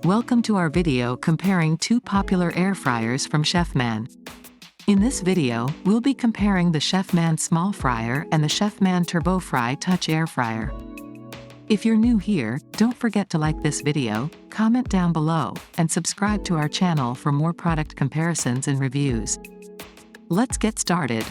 Welcome to our video comparing two popular air fryers from Chefman. In this video, we'll be comparing the Chefman Small Fryer and the Chefman TurboFry Touch Air Fryer. If you're new here, don't forget to like this video, comment down below, and subscribe to our channel for more product comparisons and reviews. Let's get started.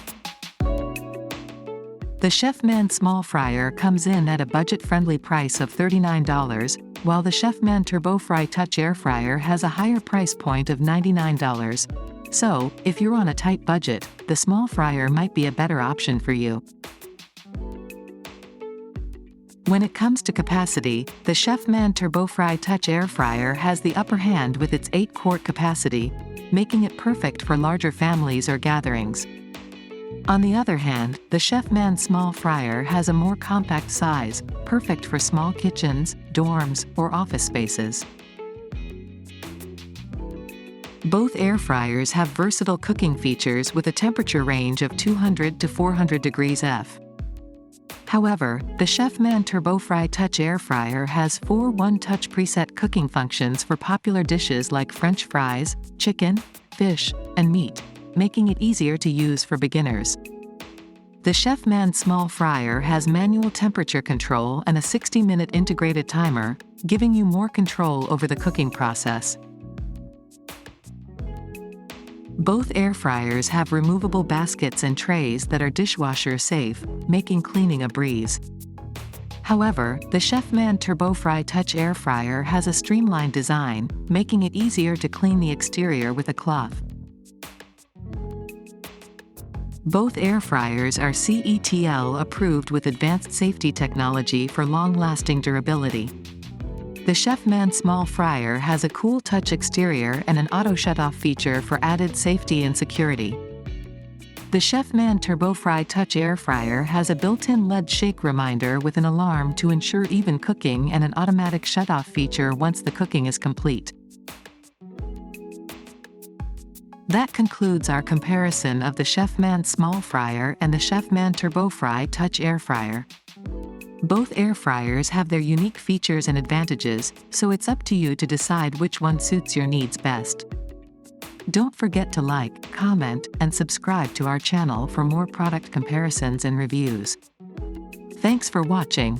The Chefman Small Fryer comes in at a budget-friendly price of $39, while the Chefman TurboFry Touch Air Fryer has a higher price point of $99. So, if you're on a tight budget, the small fryer might be a better option for you. When it comes to capacity, the Chefman TurboFry Touch Air Fryer has the upper hand with its 8-quart capacity, making it perfect for larger families or gatherings. On the other hand, the Chefman Small Fryer has a more compact size, perfect for small kitchens, dorms, or office spaces. Both air fryers have versatile cooking features with a temperature range of 200 to 400 degrees F. However, the Chefman TurboFry Touch Air Fryer has 4 one-touch preset cooking functions for popular dishes like French fries, chicken, fish, and meat, making it easier to use for beginners. The Chefman Small Fryer has manual temperature control and a 60-minute integrated timer, giving you more control over the cooking process. Both air fryers have removable baskets and trays that are dishwasher safe, making cleaning a breeze. However, the Chefman TurboFry Touch Air Fryer has a streamlined design, making it easier to clean the exterior with a cloth. Both air fryers are CETL approved with advanced safety technology for long-lasting durability. The Chefman Small Fryer has a cool touch exterior and an auto shutoff feature for added safety and security. The Chefman TurboFry Touch Air Fryer has a built-in LED shake reminder with an alarm to ensure even cooking and an automatic shutoff feature once the cooking is complete. That concludes our comparison of the Chefman Small Fryer and the Chefman TurboFry Touch Air Fryer. Both air fryers have their unique features and advantages, so it's up to you to decide which one suits your needs best. Don't forget to like, comment, and subscribe to our channel for more product comparisons and reviews. Thanks for watching.